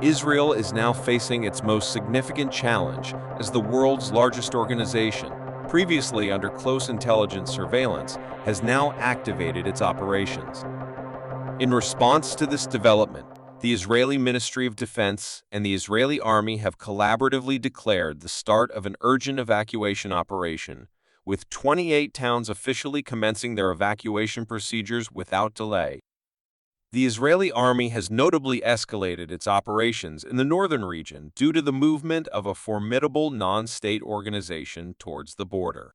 Israel is now facing its most significant challenge as the world's largest organization, previously under close intelligence surveillance, has now activated its operations. In response to this development, the Israeli Ministry of Defense and the Israeli Army have collaboratively declared the start of an urgent evacuation operation, with 28 towns officially commencing their evacuation procedures without delay. The Israeli Army has notably escalated its operations in the northern region due to the movement of a formidable non-state organization towards the border.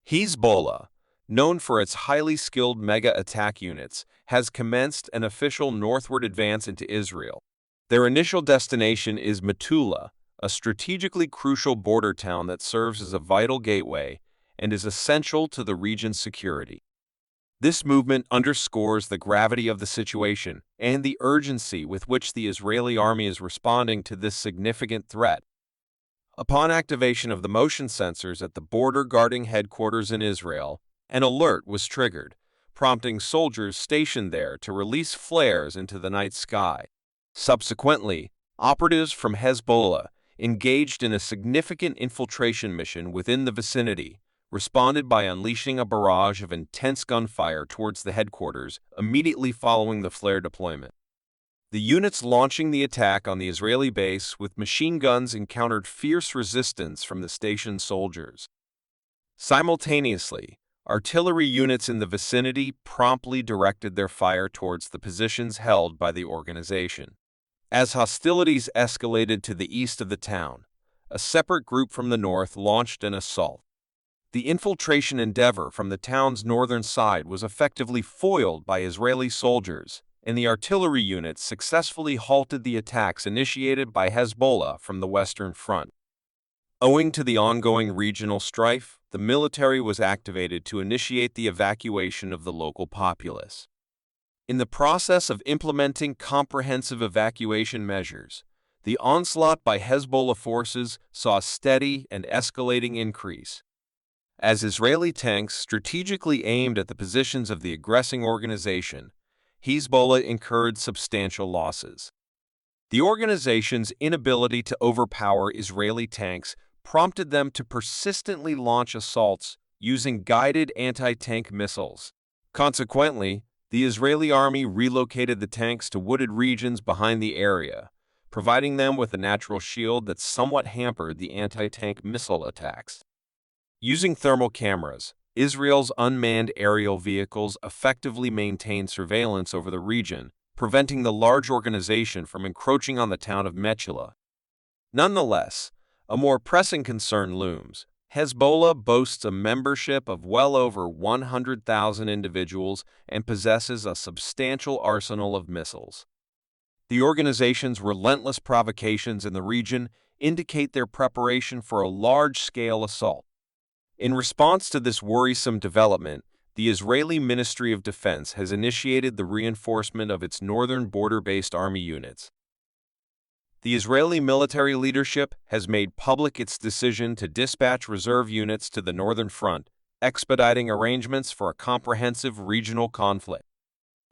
Hezbollah, known for its highly skilled mega-attack units, has commenced an official northward advance into Israel. Their initial destination is Metula, a strategically crucial border town that serves as a vital gateway and is essential to the region's security. This movement underscores the gravity of the situation and the urgency with which the Israeli army is responding to this significant threat. Upon activation of the motion sensors at the border guarding headquarters in Israel, an alert was triggered, prompting soldiers stationed there to release flares into the night sky. Subsequently, operatives from Hezbollah, engaged in a significant infiltration mission within the vicinity, responded by unleashing a barrage of intense gunfire towards the headquarters immediately following the flare deployment. The units launching the attack on the Israeli base with machine guns encountered fierce resistance from the station's soldiers. Simultaneously, artillery units in the vicinity promptly directed their fire towards the positions held by the organization. As hostilities escalated to the east of the town, a separate group from the north launched an assault. The infiltration endeavor from the town's northern side was effectively foiled by Israeli soldiers, and the artillery units successfully halted the attacks initiated by Hezbollah from the western front. Owing to the ongoing regional strife, the military was activated to initiate the evacuation of the local populace. In the process of implementing comprehensive evacuation measures, the onslaught by Hezbollah forces saw a steady and escalating increase. As Israeli tanks strategically aimed at the positions of the aggressing organization, Hezbollah incurred substantial losses. The organization's inability to overpower Israeli tanks prompted them to persistently launch assaults using guided anti-tank missiles. Consequently, the Israeli army relocated the tanks to wooded regions behind the area, providing them with a natural shield that somewhat hampered the anti-tank missile attacks. Using thermal cameras, Israel's unmanned aerial vehicles effectively maintained surveillance over the region, preventing the large organization from encroaching on the town of Metula. Nonetheless, a more pressing concern looms. Hezbollah boasts a membership of well over 100,000 individuals and possesses a substantial arsenal of missiles. The organization's relentless provocations in the region indicate their preparation for a large-scale assault. In response to this worrisome development, the Israeli Ministry of Defense has initiated the reinforcement of its northern border-based army units. The Israeli military leadership has made public its decision to dispatch reserve units to the northern front, expediting arrangements for a comprehensive regional conflict.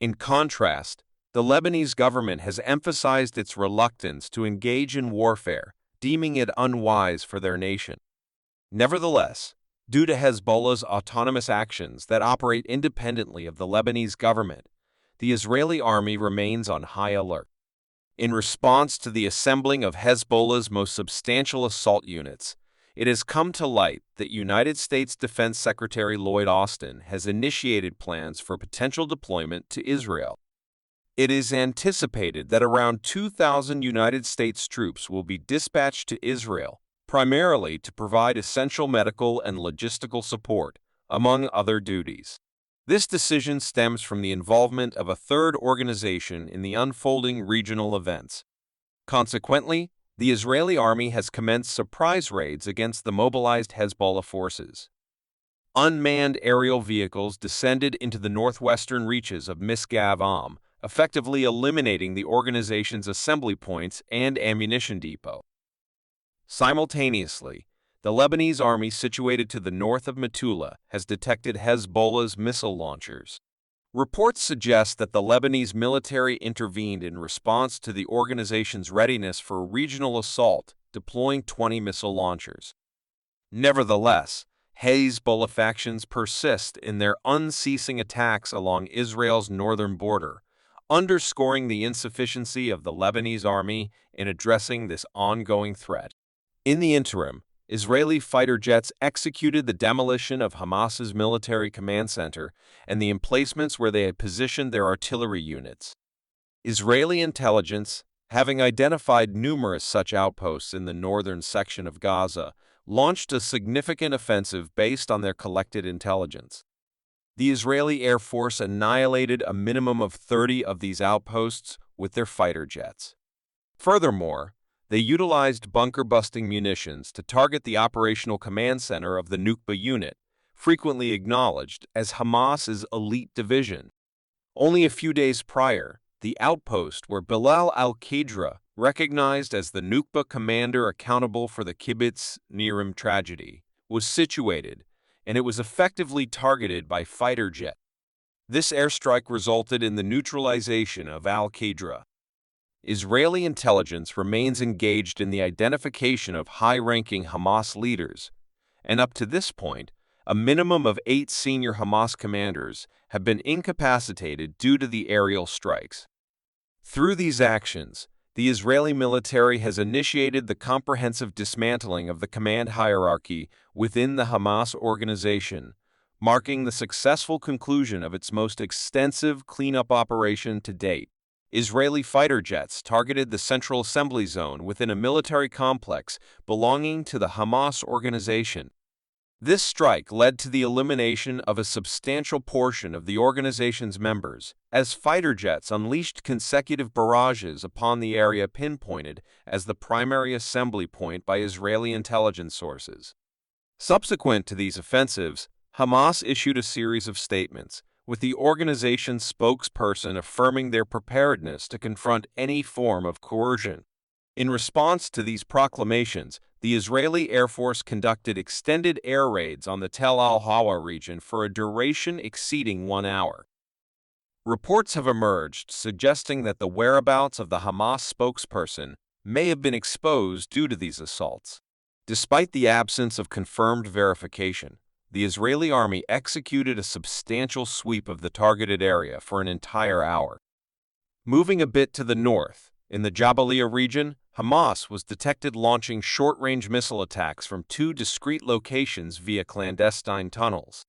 In contrast, the Lebanese government has emphasized its reluctance to engage in warfare, deeming it unwise for their nation. Nevertheless, due to Hezbollah's autonomous actions that operate independently of the Lebanese government, the Israeli army remains on high alert. In response to the assembling of Hezbollah's most substantial assault units, it has come to light that United States Defense Secretary Lloyd Austin has initiated plans for potential deployment to Israel. It is anticipated that around 2,000 United States troops will be dispatched to Israel, primarily to provide essential medical and logistical support, among other duties. This decision stems from the involvement of a third organization in the unfolding regional events. Consequently, the Israeli army has commenced surprise raids against the mobilized Hezbollah forces. Unmanned aerial vehicles descended into the northwestern reaches of Misgav Am, effectively eliminating the organization's assembly points and ammunition depot. Simultaneously, the Lebanese army situated to the north of Metula has detected Hezbollah's missile launchers. Reports suggest that the Lebanese military intervened in response to the organization's readiness for a regional assault, deploying 20 missile launchers. Nevertheless, Hezbollah factions persist in their unceasing attacks along Israel's northern border, underscoring the insufficiency of the Lebanese army in addressing this ongoing threat. In the interim, Israeli fighter jets executed the demolition of Hamas's military command center and the emplacements where they had positioned their artillery units. Israeli intelligence, having identified numerous such outposts in the northern section of Gaza, launched a significant offensive based on their collected intelligence. The Israeli Air Force annihilated a minimum of 30 of these outposts with their fighter jets. Furthermore, they utilized bunker-busting munitions to target the operational command center of the Nukba unit, frequently acknowledged as Hamas's elite division. Only a few days prior, the outpost where Bilal al-Qidra, recognized as the Nukba commander accountable for the Kibbutz Nirim tragedy, was situated, and it was effectively targeted by fighter jet. This airstrike resulted in the neutralization of al-Qidra. Israeli intelligence remains engaged in the identification of high-ranking Hamas leaders, and up to this point, a minimum of 8 senior Hamas commanders have been incapacitated due to the aerial strikes. Through these actions, the Israeli military has initiated the comprehensive dismantling of the command hierarchy within the Hamas organization, marking the successful conclusion of its most extensive cleanup operation to date. Israeli fighter jets targeted the Central Assembly Zone within a military complex belonging to the Hamas organization. This strike led to the elimination of a substantial portion of the organization's members, as fighter jets unleashed consecutive barrages upon the area pinpointed as the primary assembly point by Israeli intelligence sources. Subsequent to these offensives, Hamas issued a series of statements, with the organization's spokesperson affirming their preparedness to confront any form of coercion. In response to these proclamations, the Israeli Air Force conducted extended air raids on the Tel al-Hawa region for a duration exceeding 1 hour. Reports have emerged suggesting that the whereabouts of the Hamas spokesperson may have been exposed due to these assaults. Despite the absence of confirmed verification, the Israeli army executed a substantial sweep of the targeted area for an entire hour. Moving a bit to the north, in the Jabalia region, Hamas was detected launching short-range missile attacks from 2 discrete locations via clandestine tunnels.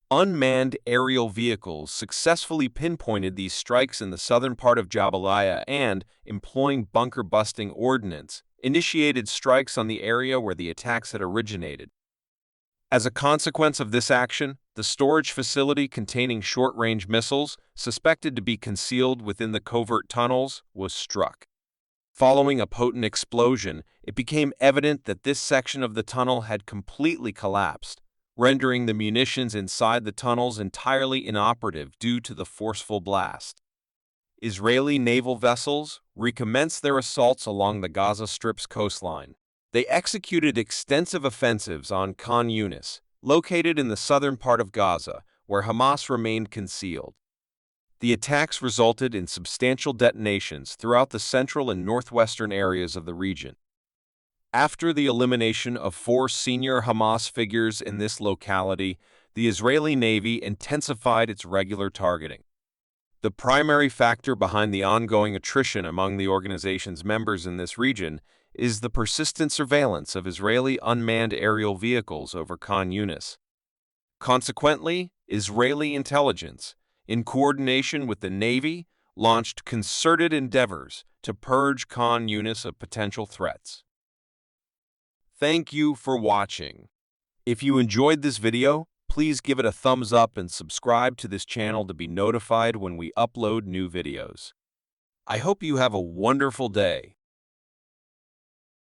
Unmanned aerial vehicles successfully pinpointed these strikes in the southern part of Jabalia and, employing bunker-busting ordnance, initiated strikes on the area where the attacks had originated. As a consequence of this action, the storage facility containing short-range missiles, suspected to be concealed within the covert tunnels, was struck. Following a potent explosion, it became evident that this section of the tunnel had completely collapsed, rendering the munitions inside the tunnels entirely inoperative due to the forceful blast. Israeli naval vessels recommenced their assaults along the Gaza Strip's coastline. They executed extensive offensives on Khan Yunis, located in the southern part of Gaza, where Hamas remained concealed. The attacks resulted in substantial detonations throughout the central and northwestern areas of the region. After the elimination of 4 senior Hamas figures in this locality, the Israeli Navy intensified its regular targeting. The primary factor behind the ongoing attrition among the organization's members in this region is the persistent surveillance of Israeli unmanned aerial vehicles over Khan Yunis. Consequently, Israeli intelligence, in coordination with the Navy, launched concerted endeavors to purge Khan Yunis of potential threats. Thank you for watching. If you enjoyed this video, please give it a thumbs up and subscribe to this channel to be notified when we upload new videos. I hope you have a wonderful day.